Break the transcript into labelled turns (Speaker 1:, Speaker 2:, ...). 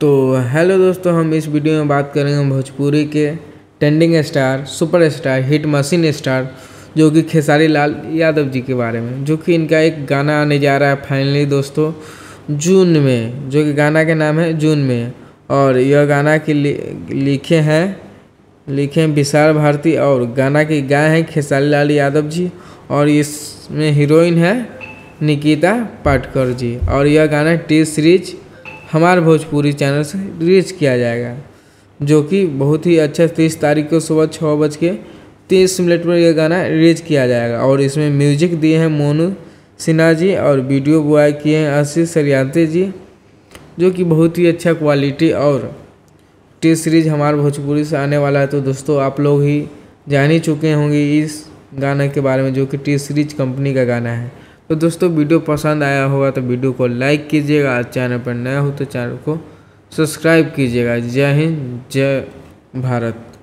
Speaker 1: तो हेलो दोस्तों, हम इस वीडियो में बात करेंगे भोजपुरी के trending star, superstar, hit machine star जो कि खेसारी लाल यादव जी के बारे में, जो कि इनका एक गाना आने जा रहा है फाइनली दोस्तों जून में, जो कि गाना के नाम है जून में। और यह गाना के लिखे हैं विशाल भारती और गाना की गाए हैं खेसारी लाल यादव जी और इसमें हीरोइन है निकिता पाटकर जी। और यह गाना टी सीरीज हमारे भोजपुरी चैनल से रिलीज किया जाएगा, जो कि बहुत ही अच्छा 30 तारीख को सुबह 6:30 पर यह गाना रिलीज किया जाएगा। और इसमें म्यूजिक दिए हैं मोनू सिन्हा जी और वीडियो बॉय किए हैं आशीष सरियाते जी, जो कि बहुत ही अच्छा क्वालिटी और टी सीरीज हमारे भोजपुरी से आने वाला है। तो दोस्तों आप लोग ही जान ही चुके होंगे इस गाने के बारे में, जो कि टी सीरीज कंपनी का गाना है। तो दोस्तों वीडियो पसंद आया होगा तो वीडियो को लाइक कीजिएगा, चैनल पर नया हो तो चैनल को सब्सक्राइब कीजिएगा। जय हिंद, जय भारत।